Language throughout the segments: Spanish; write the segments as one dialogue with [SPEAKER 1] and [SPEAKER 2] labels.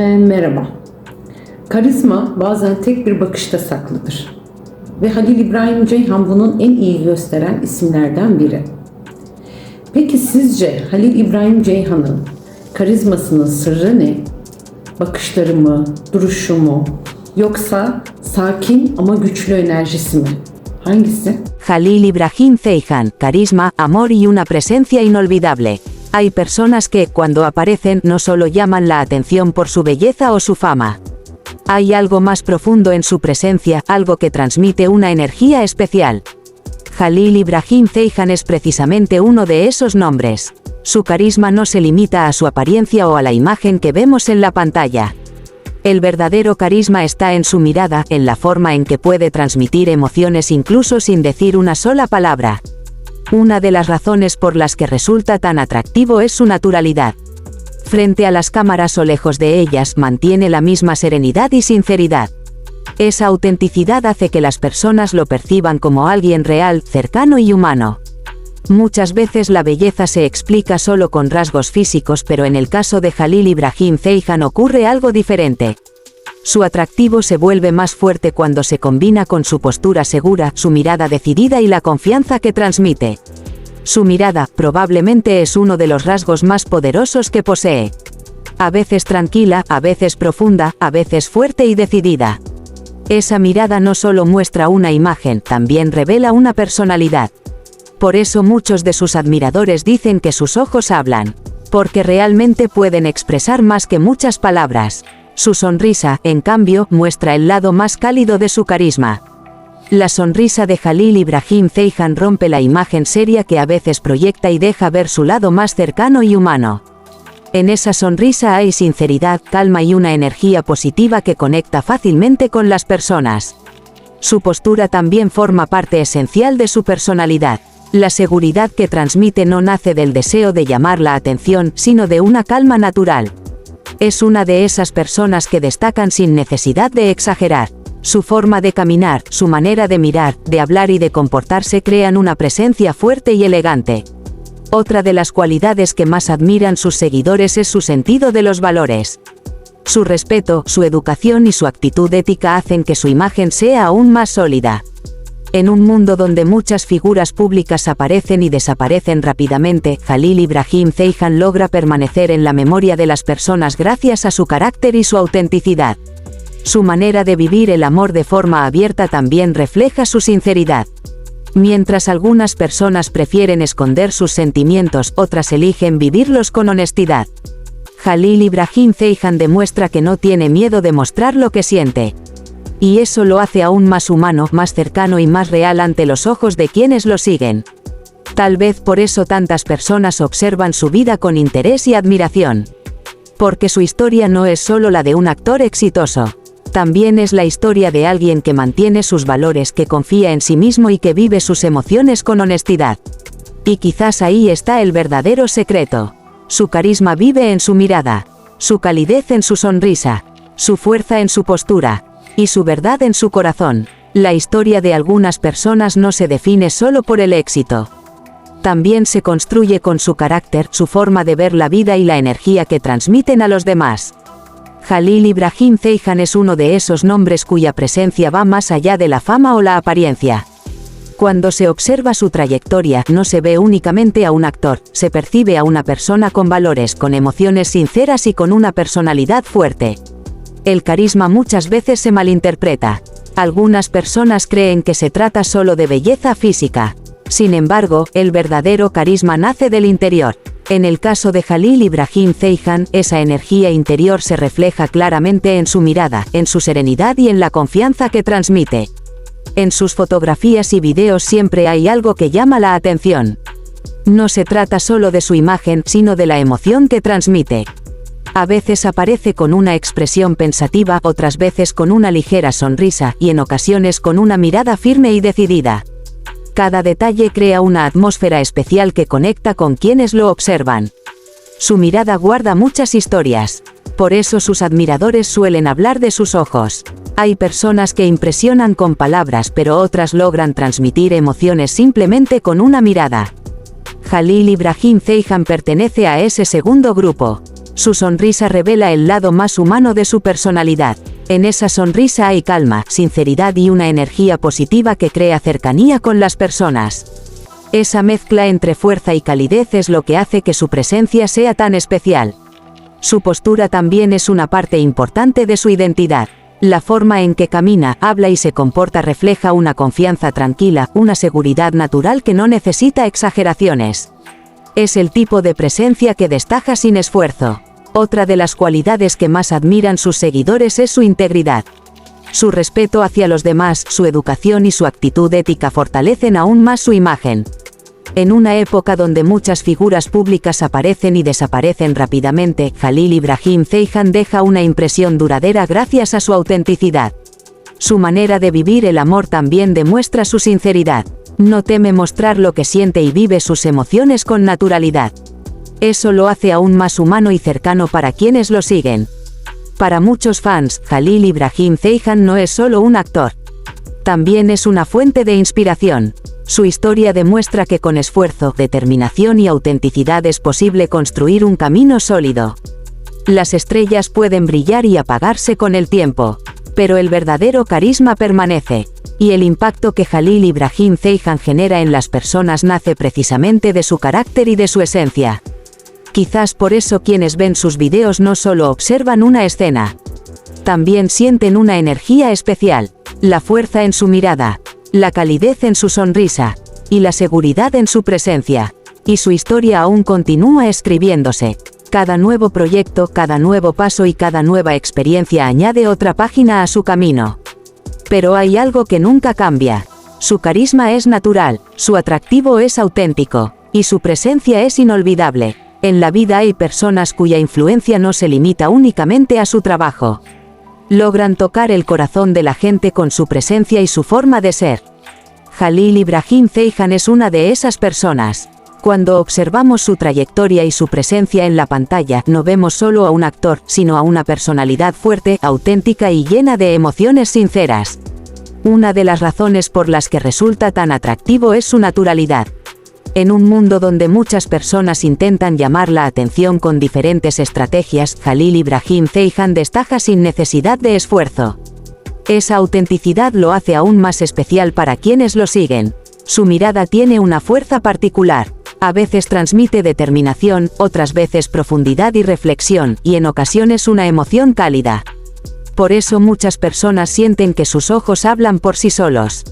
[SPEAKER 1] Merhaba. Karizma bazen tek bir bakışta saklıdır. Ve Halil İbrahim Ceyhan bunun en iyi gösteren isimlerden biri. Peki sizce Halil İbrahim Ceyhan'ın karizmasının sırrı ne? Bakışları mı, duruşu mu, yoksa sakin ama güçlü enerjisi mi? Hangisi?
[SPEAKER 2] Halil İbrahim Ceyhan, carisma, amor y una presencia inolvidable. Hay personas que, cuando aparecen, no solo llaman la atención por su belleza o su fama. Hay algo más profundo en su presencia, algo que transmite una energía especial. Halil İbrahim Ceyhan es precisamente uno de esos nombres. Su carisma no se limita a su apariencia o a la imagen que vemos en la pantalla. El verdadero carisma está en su mirada, en la forma en que puede transmitir emociones incluso sin decir una sola palabra. Una de las razones por las que resulta tan atractivo es su naturalidad. Frente a las cámaras o lejos de ellas mantiene la misma serenidad y sinceridad. Esa autenticidad hace que las personas lo perciban como alguien real, cercano y humano. Muchas veces la belleza se explica solo con rasgos físicos, pero en el caso de Halil İbrahim Ceyhan ocurre algo diferente. Su atractivo se vuelve más fuerte cuando se combina con su postura segura, su mirada decidida y la confianza que transmite. Su mirada, probablemente es uno de los rasgos más poderosos que posee. A veces tranquila, a veces profunda, a veces fuerte y decidida. Esa mirada no solo muestra una imagen, también revela una personalidad. Por eso muchos de sus admiradores dicen que sus ojos hablan, porque realmente pueden expresar más que muchas palabras. Su sonrisa, en cambio, muestra el lado más cálido de su carisma. La sonrisa de Halil İbrahim Ceyhan rompe la imagen seria que a veces proyecta y deja ver su lado más cercano y humano. En esa sonrisa hay sinceridad, calma y una energía positiva que conecta fácilmente con las personas. Su postura también forma parte esencial de su personalidad. La seguridad que transmite no nace del deseo de llamar la atención, sino de una calma natural. Es una de esas personas que destacan sin necesidad de exagerar. Su forma de caminar, su manera de mirar, de hablar y de comportarse crean una presencia fuerte y elegante. Otra de las cualidades que más admiran sus seguidores es su sentido de los valores. Su respeto, su educación y su actitud ética hacen que su imagen sea aún más sólida. En un mundo donde muchas figuras públicas aparecen y desaparecen rápidamente, Halil İbrahim Ceyhan logra permanecer en la memoria de las personas gracias a su carácter y su autenticidad. Su manera de vivir el amor de forma abierta también refleja su sinceridad. Mientras algunas personas prefieren esconder sus sentimientos, otras eligen vivirlos con honestidad. Halil İbrahim Ceyhan demuestra que no tiene miedo de mostrar lo que siente. Y eso lo hace aún más humano, más cercano y más real ante los ojos de quienes lo siguen. Tal vez por eso tantas personas observan su vida con interés y admiración. Porque su historia no es solo la de un actor exitoso. También es la historia de alguien que mantiene sus valores, que confía en sí mismo y que vive sus emociones con honestidad. Y quizás ahí está el verdadero secreto. Su carisma vive en su mirada, su calidez en su sonrisa, su fuerza en su postura, y su verdad en su corazón. La historia de algunas personas no se define solo por el éxito. También se construye con su carácter, su forma de ver la vida y la energía que transmiten a los demás. Halil İbrahim Ceyhan es uno de esos nombres cuya presencia va más allá de la fama o la apariencia. Cuando se observa su trayectoria, no se ve únicamente a un actor, se percibe a una persona con valores, con emociones sinceras y con una personalidad fuerte. El carisma muchas veces se malinterpreta. Algunas personas creen que se trata solo de belleza física. Sin embargo, el verdadero carisma nace del interior. En el caso de Halil İbrahim Ceyhan, esa energía interior se refleja claramente en su mirada, en su serenidad y en la confianza que transmite. En sus fotografías y videos siempre hay algo que llama la atención. No se trata solo de su imagen, sino de la emoción que transmite. A veces aparece con una expresión pensativa, otras veces con una ligera sonrisa, y en ocasiones con una mirada firme y decidida. Cada detalle crea una atmósfera especial que conecta con quienes lo observan. Su mirada guarda muchas historias. Por eso sus admiradores suelen hablar de sus ojos. Hay personas que impresionan con palabras, pero otras logran transmitir emociones simplemente con una mirada. Halil İbrahim Ceyhan pertenece a ese segundo grupo. Su sonrisa revela el lado más humano de su personalidad. En esa sonrisa hay calma, sinceridad y una energía positiva que crea cercanía con las personas. Esa mezcla entre fuerza y calidez es lo que hace que su presencia sea tan especial. Su postura también es una parte importante de su identidad. La forma en que camina, habla y se comporta refleja una confianza tranquila, una seguridad natural que no necesita exageraciones. Es el tipo de presencia que destaca sin esfuerzo. Otra de las cualidades que más admiran sus seguidores es su integridad. Su respeto hacia los demás, su educación y su actitud ética fortalecen aún más su imagen. En una época donde muchas figuras públicas aparecen y desaparecen rápidamente, Jalil Ibrahim Ceyhan deja una impresión duradera gracias a su autenticidad. Su manera de vivir el amor también demuestra su sinceridad. No teme mostrar lo que siente y vive sus emociones con naturalidad. Eso lo hace aún más humano y cercano para quienes lo siguen. Para muchos fans, Jalil Ibrahim Ceyhan no es solo un actor. También es una fuente de inspiración. Su historia demuestra que con esfuerzo, determinación y autenticidad es posible construir un camino sólido. Las estrellas pueden brillar y apagarse con el tiempo, pero el verdadero carisma permanece. Y el impacto que Jalil Ibrahim Ceyhan genera en las personas nace precisamente de su carácter y de su esencia. Quizás por eso quienes ven sus videos no solo observan una escena, también sienten una energía especial, la fuerza en su mirada, la calidez en su sonrisa, y la seguridad en su presencia. Y su historia aún continúa escribiéndose. Cada nuevo proyecto, cada nuevo paso y cada nueva experiencia añade otra página a su camino. Pero hay algo que nunca cambia. Su carisma es natural, su atractivo es auténtico, y su presencia es inolvidable. En la vida hay personas cuya influencia no se limita únicamente a su trabajo. Logran tocar el corazón de la gente con su presencia y su forma de ser. Jalil Ibrahim Ceyhan es una de esas personas. Cuando observamos su trayectoria y su presencia en la pantalla, no vemos solo a un actor, sino a una personalidad fuerte, auténtica y llena de emociones sinceras. Una de las razones por las que resulta tan atractivo es su naturalidad. En un mundo donde muchas personas intentan llamar la atención con diferentes estrategias, Jalil Ibrahim Ceyhan destaca sin necesidad de esfuerzo. Esa autenticidad lo hace aún más especial para quienes lo siguen. Su mirada tiene una fuerza particular. A veces transmite determinación, otras veces profundidad y reflexión, y en ocasiones una emoción cálida. Por eso muchas personas sienten que sus ojos hablan por sí solos.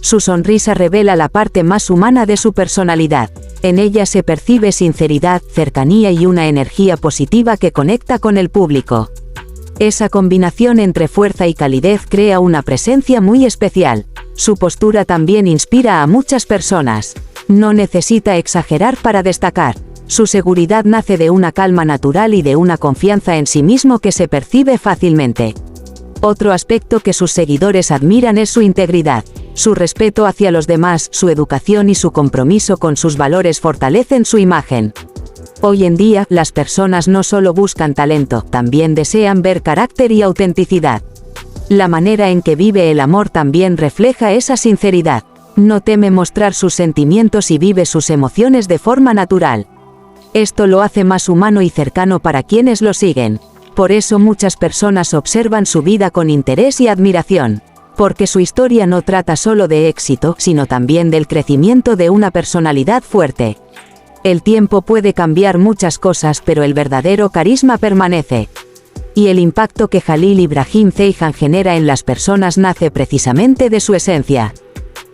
[SPEAKER 2] Su sonrisa revela la parte más humana de su personalidad. En ella se percibe sinceridad, cercanía y una energía positiva que conecta con el público. Esa combinación entre fuerza y calidez crea una presencia muy especial. Su postura también inspira a muchas personas. No necesita exagerar para destacar. Su seguridad nace de una calma natural y de una confianza en sí mismo que se percibe fácilmente. Otro aspecto que sus seguidores admiran es su integridad. Su respeto hacia los demás, su educación y su compromiso con sus valores fortalecen su imagen. Hoy en día, las personas no solo buscan talento, también desean ver carácter y autenticidad. La manera en que vive el amor también refleja esa sinceridad. No teme mostrar sus sentimientos y vive sus emociones de forma natural. Esto lo hace más humano y cercano para quienes lo siguen. Por eso muchas personas observan su vida con interés y admiración. Porque su historia no trata solo de éxito, sino también del crecimiento de una personalidad fuerte. El tiempo puede cambiar muchas cosas, pero el verdadero carisma permanece. Y el impacto que Jalil Ibrahim Ceyhan genera en las personas nace precisamente de su esencia.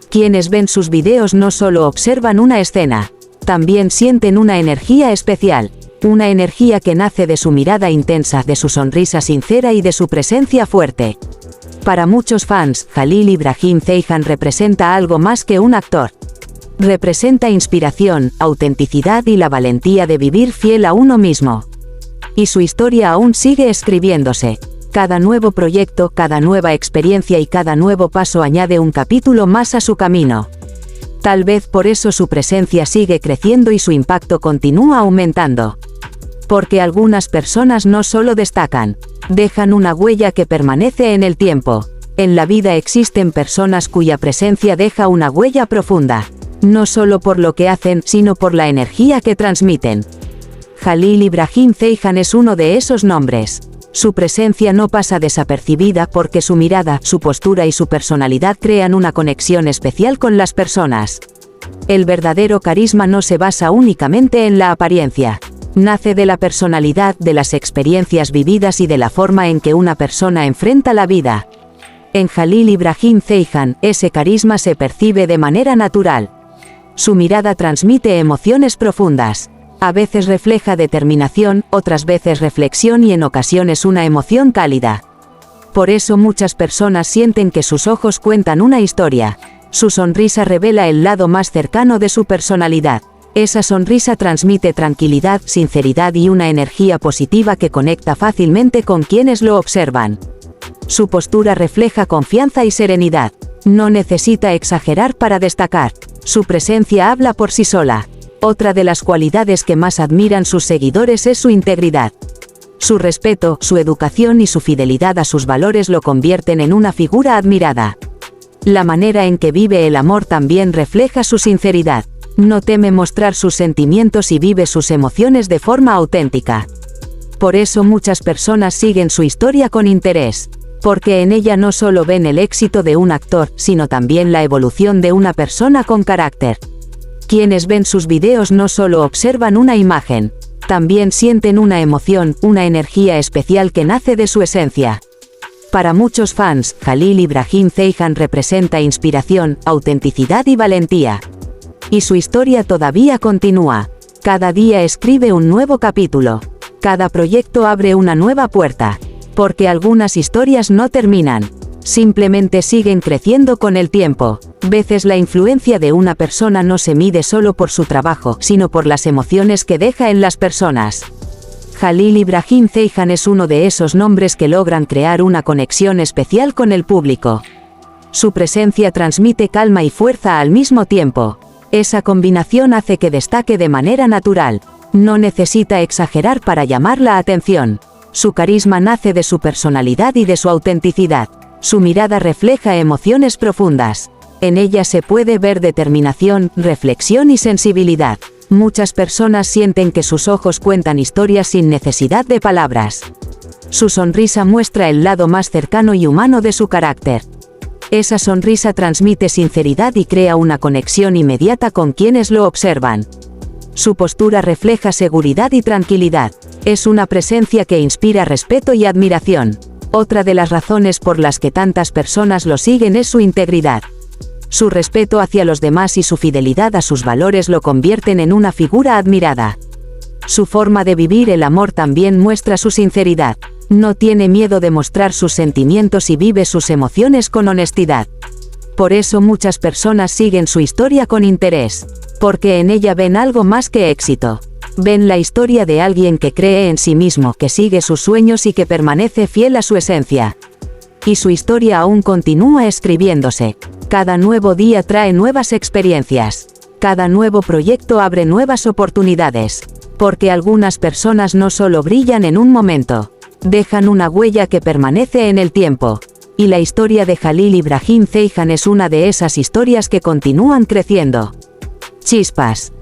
[SPEAKER 2] Quienes ven sus videos no solo observan una escena, también sienten una energía especial. Una energía que nace de su mirada intensa, de su sonrisa sincera y de su presencia fuerte. Para muchos fans, Jalil Ibrahim Ceyhan representa algo más que un actor. Representa inspiración, autenticidad y la valentía de vivir fiel a uno mismo. Y su historia aún sigue escribiéndose. Cada nuevo proyecto, cada nueva experiencia y cada nuevo paso añade un capítulo más a su camino. Tal vez por eso su presencia sigue creciendo y su impacto continúa aumentando. Porque algunas personas no solo destacan, dejan una huella que permanece en el tiempo. En la vida existen personas cuya presencia deja una huella profunda. No solo por lo que hacen, sino por la energía que transmiten. Jalil Ibrahim Ceyhan es uno de esos nombres. Su presencia no pasa desapercibida porque su mirada, su postura y su personalidad crean una conexión especial con las personas. El verdadero carisma no se basa únicamente en la apariencia. Nace de la personalidad, de las experiencias vividas y de la forma en que una persona enfrenta la vida. En Jalil Ibrahim Ceyhan, ese carisma se percibe de manera natural. Su mirada transmite emociones profundas. A veces refleja determinación, otras veces reflexión y en ocasiones una emoción cálida. Por eso muchas personas sienten que sus ojos cuentan una historia. Su sonrisa revela el lado más cercano de su personalidad. Esa sonrisa transmite tranquilidad, sinceridad y una energía positiva que conecta fácilmente con quienes lo observan. Su postura refleja confianza y serenidad. No necesita exagerar para destacar. Su presencia habla por sí sola. Otra de las cualidades que más admiran sus seguidores es su integridad. Su respeto, su educación y su fidelidad a sus valores lo convierten en una figura admirada. La manera en que vive el amor también refleja su sinceridad. No teme mostrar sus sentimientos y vive sus emociones de forma auténtica. Por eso muchas personas siguen su historia con interés, porque en ella no solo ven el éxito de un actor, sino también la evolución de una persona con carácter. Quienes ven sus videos no solo observan una imagen, también sienten una emoción, una energía especial que nace de su esencia. Para muchos fans, Jalil Ibrahim Ceyhan representa inspiración, autenticidad y valentía. Y su historia todavía continúa. Cada día escribe un nuevo capítulo. Cada proyecto abre una nueva puerta. Porque algunas historias no terminan. Simplemente siguen creciendo con el tiempo. Veces la influencia de una persona no se mide solo por su trabajo, sino por las emociones que deja en las personas. Jalil Ibrahim Ceyhan es uno de esos nombres que logran crear una conexión especial con el público. Su presencia transmite calma y fuerza al mismo tiempo. Esa combinación hace que destaque de manera natural. No necesita exagerar para llamar la atención. Su carisma nace de su personalidad y de su autenticidad. Su mirada refleja emociones profundas. En ella se puede ver determinación, reflexión y sensibilidad. Muchas personas sienten que sus ojos cuentan historias sin necesidad de palabras. Su sonrisa muestra el lado más cercano y humano de su carácter. Esa sonrisa transmite sinceridad y crea una conexión inmediata con quienes lo observan. Su postura refleja seguridad y tranquilidad. Es una presencia que inspira respeto y admiración. Otra de las razones por las que tantas personas lo siguen es su integridad. Su respeto hacia los demás y su fidelidad a sus valores lo convierten en una figura admirada. Su forma de vivir el amor también muestra su sinceridad. No tiene miedo de mostrar sus sentimientos y vive sus emociones con honestidad. Por eso muchas personas siguen su historia con interés, porque en ella ven algo más que éxito. Ven la historia de alguien que cree en sí mismo, que sigue sus sueños y que permanece fiel a su esencia. Y su historia aún continúa escribiéndose. Cada nuevo día trae nuevas experiencias. Cada nuevo proyecto abre nuevas oportunidades. Porque algunas personas no solo brillan en un momento, dejan una huella que permanece en el tiempo. Y la historia de Jalil Ibrahim Ceyhan es una de esas historias que continúan creciendo. Chispas.